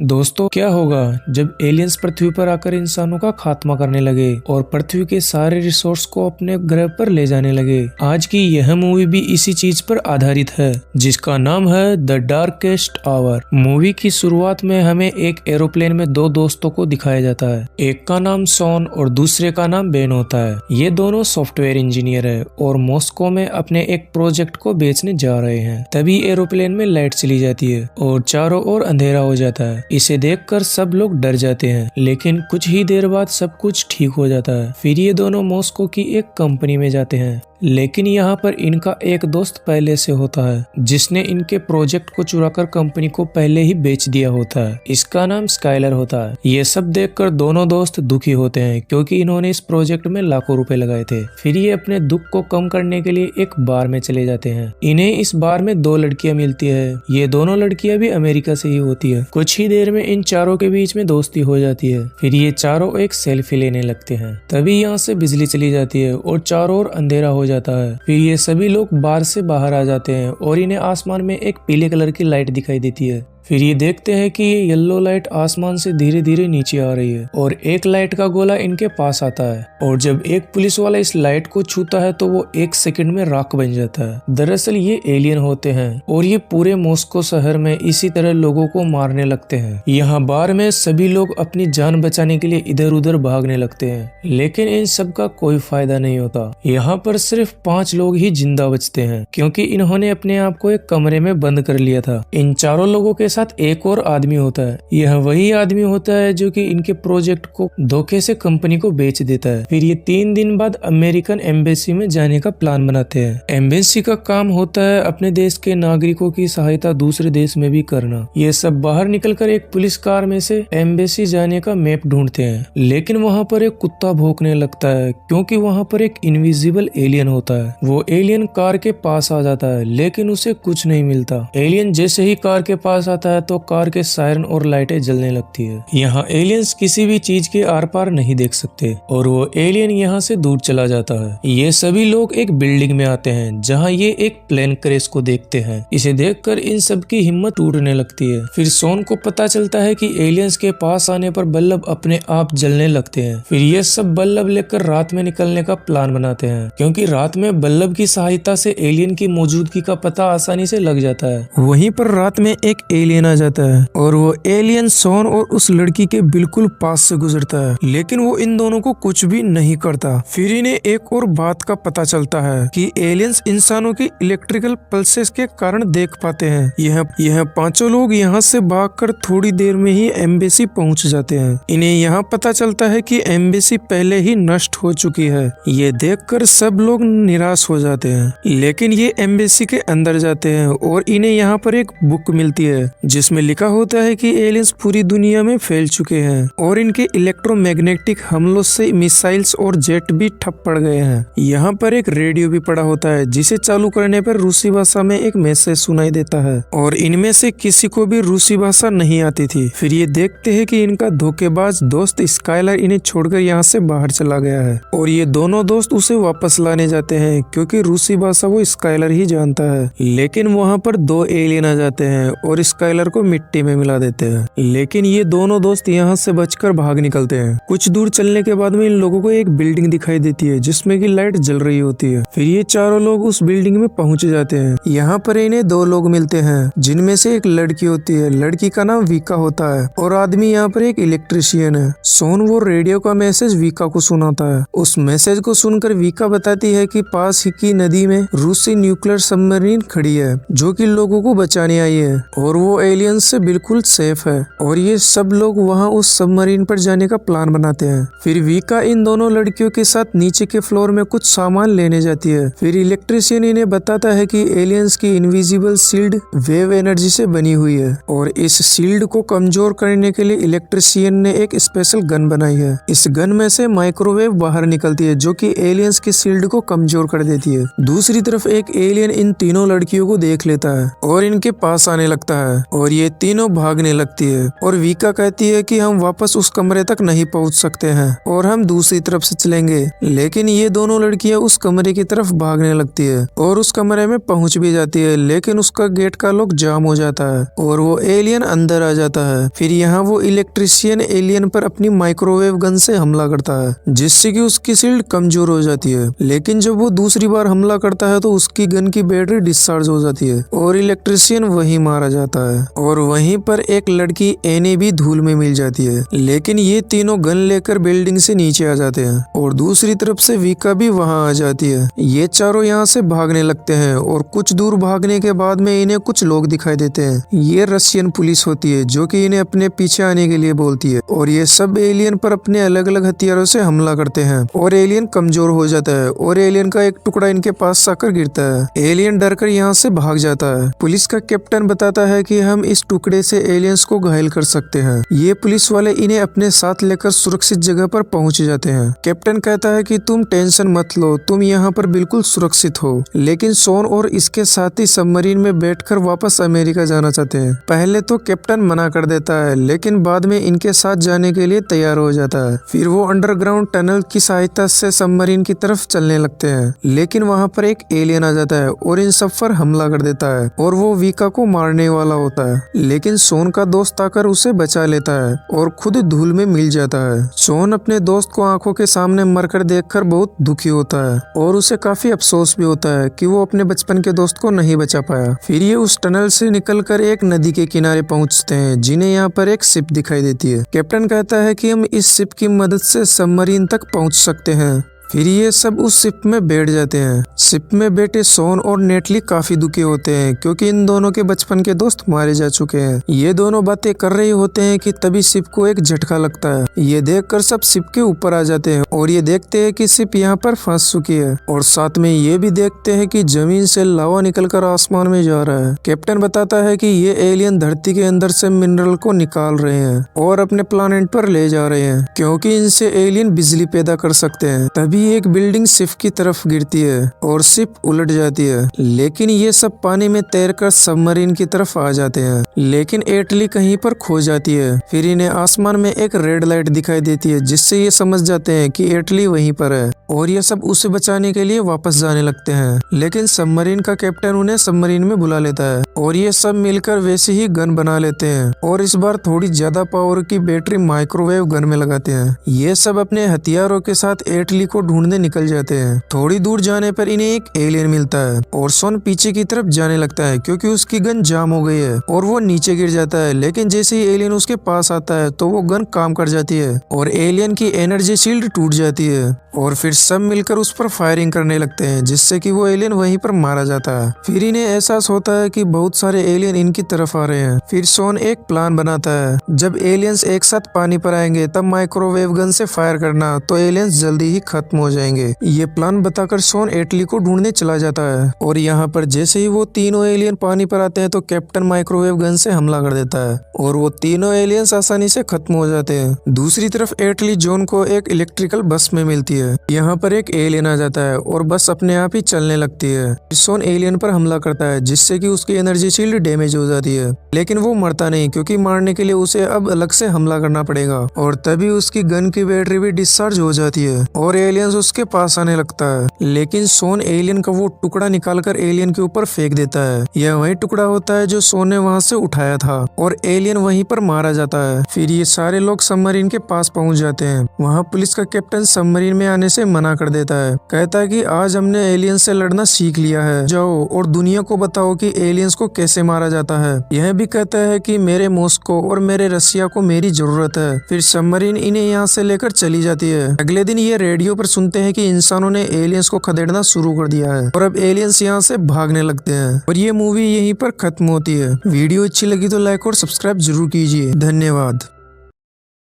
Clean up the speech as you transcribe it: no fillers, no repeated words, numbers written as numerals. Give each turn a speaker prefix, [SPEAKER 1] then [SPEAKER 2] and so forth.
[SPEAKER 1] दोस्तों, क्या होगा जब एलियंस पृथ्वी पर आकर इंसानों का खात्मा करने लगे और पृथ्वी के सारे रिसोर्स को अपने ग्रह पर ले जाने लगे। आज की यह मूवी भी इसी चीज पर आधारित है, जिसका नाम है द डार्केस्ट आवर। मूवी की शुरुआत में हमें एक एरोप्लेन में दो दोस्तों को दिखाया जाता है। एक का नाम सॉन और दूसरे का नाम बेन होता है। ये दोनों सॉफ्टवेयर इंजीनियर है और मॉस्को में अपने एक प्रोजेक्ट को बेचने जा रहे हैं। तभी एरोप्लेन में लाइट चली जाती है और चारों ओर अंधेरा हो जाता है। इसे देखकर सब लोग डर जाते हैं, लेकिन कुछ ही देर बाद सब कुछ ठीक हो जाता है। फिर ये दोनों मॉस्को की एक कंपनी में जाते हैं, लेकिन यहाँ पर इनका एक दोस्त पहले से होता है, जिसने इनके प्रोजेक्ट को चुराकर कंपनी को पहले ही बेच दिया होता है। इसका नाम स्काइलर होता है। ये सब देखकर दोनों दोस्त दुखी होते हैं, क्योंकि इन्होंने इस प्रोजेक्ट में लाखों रुपए लगाए थे। फिर ये अपने दुख को कम करने के लिए एक बार में चले जाते हैं। इन्हें इस बार में दो लड़कियां मिलती है। ये दोनों लड़कियां भी अमेरिका से ही होती है। कुछ ही देर में इन चारों के बीच में दोस्ती हो जाती है। फिर ये चारों एक सेल्फी लेने लगते हैं। तभी यहाँ से बिजली चली जाती है और चारों ओर अंधेरा हो जाता है। फिर ये सभी लोग बार से बाहर आ जाते हैं और इन्हें आसमान में एक पीले कलर की लाइट दिखाई देती है। फिर ये देखते हैं कि ये येलो लाइट आसमान से धीरे धीरे नीचे आ रही है और एक लाइट का गोला इनके पास आता है। और जब एक पुलिस वाला इस लाइट को छूता है तो वो एक सेकंड में राख बन जाता है। दरअसल ये एलियन होते हैं और ये पूरे मॉस्को शहर में इसी तरह लोगों को मारने लगते हैं। यहाँ बार में सभी लोग अपनी जान बचाने के लिए इधर उधर भागने लगते हैं, लेकिन इन सब का कोई फायदा नहीं होता। यहाँ पर सिर्फ 5 लोग ही जिंदा बचते हैं, क्योंकि इन्होंने अपने आप को एक कमरे में बंद कर लिया था। इन चारों लोगों के साथ एक और आदमी होता है। यह वही आदमी होता है जो कि इनके प्रोजेक्ट को धोखे से कंपनी को बेच देता है। फिर ये 3 दिन बाद अमेरिकन एम्बेसी में जाने का प्लान बनाते हैं। एम्बेसी का काम होता है अपने देश के नागरिकों की सहायता दूसरे देश में भी करना। ये सब बाहर निकलकर एक पुलिस कार में से एम्बेसी जाने का मैप ढूंढते हैं, लेकिन वहाँ पर एक कुत्ता भौंकने लगता है, क्योंकि वहाँ पर एक इनविजिबल एलियन होता है। वो एलियन कार के पास आ जाता है, लेकिन उसे कुछ नहीं मिलता। एलियन जैसे ही कार के पास आता है तो कार के सायरन और लाइटें जलने लगती है। यहाँ एलियंस किसी भी चीज के आर पार नहीं देख सकते और वो एलियन यहाँ से दूर चला जाता है। ये सभी लोग एक बिल्डिंग में आते हैं, जहाँ ये एक प्लेन क्रैश को देखते हैं। इसे देखकर इन सब की हिम्मत टूटने लगती है। फिर सोन को पता चलता है कि एलियंस के पास आने पर बल्ब अपने आप जलने लगते हैं। फिर ये सब बल्ब लेकर रात में निकलने का प्लान बनाते हैं, क्योंकि रात में बल्ब की सहायता से एलियन की मौजूदगी का पता आसानी से लग जाता है। वहीं पर रात में एक एलियन आ जाता है और वो एलियन सोन और उस लड़की के बिल्कुल पास से गुजरता है, लेकिन वो इन दोनों को कुछ भी नहीं करता। फिर इन्हें एक और बात का पता चलता है कि एलियंस इंसानों की इलेक्ट्रिकल पल्सेस के कारण देख पाते हैं। यह 5 लोग यहाँ से भागकर थोड़ी देर में ही एम्बेसी पहुँच जाते हैं। इन्हें यहाँ पता चलता है कि एम्बेसी पहले ही नष्ट हो चुकी है। ये देखकर सब लोग निराश हो जाते हैं, लेकिन ये एम्बेसी के अंदर जाते हैं और इन्हें यहाँ पर एक बुक मिलती है, जिसमें लिखा होता है कि एलियंस पूरी दुनिया में फैल चुके हैं और इनके इलेक्ट्रोमैग्नेटिक हमलों से मिसाइल्स और जेट भी ठप पड़ गए हैं। यहाँ पर एक रेडियो भी पड़ा होता है, जिसे चालू करने पर रूसी भाषा में एक मैसेज सुनाई देता है और इनमें से किसी को भी रूसी भाषा नहीं आती थी। फिर ये देखते हैं कि इनका धोखेबाज दोस्त स्काइलर इन्हें छोड़कर यहाँ से बाहर चला गया है और ये दोनों दोस्त उसे वापस लाने जाते हैं, क्योंकि रूसी भाषा वो स्काइलर ही जानता है। लेकिन वहाँ पर 2 एलियन आ जाते हैं और स्काइलर को मिट्टी में मिला देते हैं, लेकिन ये दोनों दोस्त यहाँ से बचकर भाग निकलते हैं। कुछ दूर चलने के बाद में इन लोगों को एक बिल्डिंग दिखाई देती है, जिसमें की लाइट जल रही होती है। फिर ये चारों लोग उस बिल्डिंग में पहुंच जाते हैं। यहाँ पर इन्हें 2 लोग मिलते हैं, जिनमें से एक लड़की होती है। लड़की का नाम वीका होता है और आदमी यहाँ पर एक इलेक्ट्रिशियन है। सोन वो रेडियो का मैसेज वीका को सुनाता है। उस मैसेज को सुनकर वीका बताती है कि पास ही की नदी में रूसी न्यूक्लियर सबमरीन खड़ी है, जो कि लोगों को बचाने आई है और वो एलियन से बिल्कुल सेफ है। और ये सब लोग वहाँ उस सबमरीन पर जाने का प्लान बनाते हैं। फिर वीका इन दोनों लड़कियों के साथ नीचे के फ्लोर में कुछ सामान लेने जाती है। फिर इलेक्ट्रिशियन इन्हें बताता है कि एलियंस की इनविजिबल शील्ड वेव एनर्जी से बनी हुई है और इस शील्ड को कमजोर करने के लिए इलेक्ट्रिशियन ने एक स्पेशल गन बनाई है। इस गन में से माइक्रोवेव बाहर निकलती है, जो कि एलियंस की शील्ड को कमजोर कर देती है। दूसरी तरफ एक एलियन इन तीनों लड़कियों को देख लेता है और इनके पास आने लगता है, और ये तीनों भागने लगती है और विका कहती है कि हम वापस उस कमरे तक नहीं पहुंच सकते हैं और हम दूसरी तरफ से चलेंगे। लेकिन ये दोनों लड़कियां उस कमरे की तरफ भागने लगती है और उस कमरे में पहुंच भी जाती है, लेकिन उसका गेट का लॉक जाम हो जाता है और वो एलियन अंदर आ जाता है। फिर यहाँ वो इलेक्ट्रिशियन एलियन पर अपनी माइक्रोवेव गन से हमला करता है, जिससे कि उसकी शील्ड कमजोर हो जाती है। लेकिन जब वो दूसरी बार हमला करता है तो उसकी गन की बैटरी डिस्चार्ज हो जाती है और इलेक्ट्रिशियन वहीं मारा जाता है और वहीं पर एक लड़की एने भी धूल में मिल जाती है। लेकिन ये तीनों गन लेकर बिल्डिंग से नीचे आ जाते हैं और दूसरी तरफ से विका भी वहां आ जाती है। ये चारों यहाँ से भागने लगते हैं और कुछ दूर भागने के बाद में इन्हें कुछ लोग दिखाई देते हैं। ये रशियन पुलिस होती है जो कि इन्हें अपने पीछे आने के लिए बोलती है और ये सब एलियन पर अपने अलग अलग हथियारों से हमला करते हैं और एलियन कमजोर हो जाता है और एलियन का एक टुकड़ा इनके पास आकर गिरता है। एलियन डरकर यहाँ से भाग जाता है। पुलिस का कैप्टन बताता है कि हम इस टुकड़े से एलियंस को घायल कर सकते हैं। ये पुलिस वाले इन्हें अपने साथ लेकर सुरक्षित जगह पर पहुंच जाते हैं। कैप्टन कहता है कि तुम टेंशन मत लो, तुम यहाँ पर बिल्कुल सुरक्षित हो। लेकिन शॉन और इसके साथी सबमरीन में बैठकर वापस अमेरिका जाना चाहते हैं। पहले तो कैप्टन मना कर देता है, लेकिन बाद में इनके साथ जाने के लिए तैयार हो जाता है। फिर वो अंडरग्राउंड टनल की सहायता से सबमरीन की तरफ चलने लगते हैं, लेकिन वहाँ पर एक एलियन आ जाता है और इन सब पर हमला कर देता है और वो विका को मारने वाला होता है। लेकिन शॉन का दोस्त आकर उसे बचा लेता है और खुद धूल में मिल जाता है। शॉन अपने दोस्त को आंखों के सामने मरकर देखकर बहुत दुखी होता है और उसे काफी अफसोस भी होता है कि वो अपने बचपन के दोस्त को नहीं बचा पाया। फिर ये उस टनल से निकलकर एक नदी के किनारे पहुंचते हैं, जिन्हें यहाँ पर एक शिप दिखाई देती है। कैप्टन कहता है कि हम इस शिप की मदद से सबमरीन तक पहुंच सकते हैं। फिर ये सब उस शिप में बैठ जाते हैं। शिप में बैठे शॉन और नेटली काफी दुखी होते हैं क्योंकि इन दोनों के बचपन के दोस्त मारे जा चुके हैं। ये दोनों बातें कर रहे होते हैं कि तभी शिप को एक झटका लगता है। ये देखकर सब शिप के ऊपर आ जाते हैं और ये देखते हैं कि शिप यहाँ पर फंस चुकी है और साथ में ये भी देखते हैं कि जमीन से लावा निकलकर आसमान में जा रहा है। कैप्टन बताता है कि ये एलियन धरती के अंदर से मिनरल को निकाल रहे हैं और अपने प्लानेट पर ले जा रहे हैं क्योंकि इनसे एलियन बिजली पैदा कर सकते हैं। तभी एक बिल्डिंग शिप की तरफ गिरती है और शिप उलट जाती है, लेकिन ये सब पानी में तैरकर सबमरीन की तरफ आ जाते हैं। लेकिन एटली कहीं पर खो जाती है। फिर इन्हें आसमान में एक रेड लाइट दिखाई देती है, जिससे ये समझ जाते हैं कि एटली वहीं पर है और ये सब उसे बचाने के लिए वापस जाने लगते हैं। लेकिन सबमरीन का कैप्टन उन्हें सबमरीन में बुला लेता है और ये सब मिलकर वैसे ही गन बना लेते हैं और इस बार थोड़ी ज्यादा पावर की बैटरी माइक्रोवेव गन में लगाते हैं। ये सब अपने हथियारों के साथ एटली को ढूंढने निकल जाते हैं। थोड़ी दूर जाने पर इन्हें एक एलियन मिलता है और शॉन पीछे की तरफ जाने लगता है क्योंकि उसकी गन जाम हो गई है और वो नीचे गिर जाता है। लेकिन जैसे ही एलियन उसके पास आता है तो वो गन काम कर जाती है और एलियन की एनर्जी शील्ड टूट जाती है और फिर सब मिलकर उस पर फायरिंग करने लगते हैं, जिससे कि वो एलियन वहीं पर मारा जाता है। फिर इन्हें एहसास होता है कि बहुत सारे एलियन इनकी तरफ आ रहे हैं। फिर शॉन एक प्लान बनाता है, जब एलियंस एक साथ पानी पर आएंगे तब माइक्रोवेव गन से फायर करना तो एलियंस जल्दी ही खत्म हो जाएंगे। ये प्लान बताकर शॉन एटली को ढूंढने चला जाता है और यहाँ पर जैसे ही वो तीनों एलियन पानी पर आते हैं तो कैप्टन माइक्रोवेव गन से हमला कर देता है और वो तीनों एलियंस आसानी से खत्म हो जाते हैं। दूसरी तरफ एटली जॉन को एक इलेक्ट्रिकल बस में मिलती है। यहाँ पर एक एलियन आ जाता है और बस अपने आप ही चलने लगती है। शॉन एलियन पर हमला करता है, जिससे कि उसकी एनर्जी शील्ड डैमेज हो जाती है, लेकिन वो मरता नहीं क्योंकि मारने के लिए उसे अब अलग से हमला करना पड़ेगा और तभी उसकी गन की बैटरी भी डिस्चार्ज हो जाती है और एलियंस उसके पास आने लगता है। लेकिन शॉन एलियन का वो टुकड़ा निकालकर एलियन के ऊपर फेंक देता है। यह वही टुकड़ा होता है जो शॉन ने वहाँ से उठाया था और एलियन वहीं पर मारा जाता है। फिर ये सारे लोग सबमरीन के पास पहुँच जाते हैं। वहाँ पुलिस का कैप्टन सबमरीन में आने से मना कर देता है। कहता है कि आज हमने एलियन से लड़ना सीख लिया है, जाओ और दुनिया को बताओ कि एलियंस को कैसे मारा जाता है। यह भी कहता है कि मेरे मॉस्को और मेरे रशिया को मेरी जरूरत है। फिर सबमरीन इन्हें यहाँ से लेकर चली जाती है। अगले दिन ये रेडियो पर सुनते हैं कि इंसानों ने एलियंस को खदेड़ना शुरू कर दिया है और अब एलियंस यहाँ से भागने लगते हैं और ये मूवी यहीं पर खत्म होती है। वीडियो अच्छी लगी तो लाइक और सब्सक्राइब जरूर कीजिए। धन्यवाद।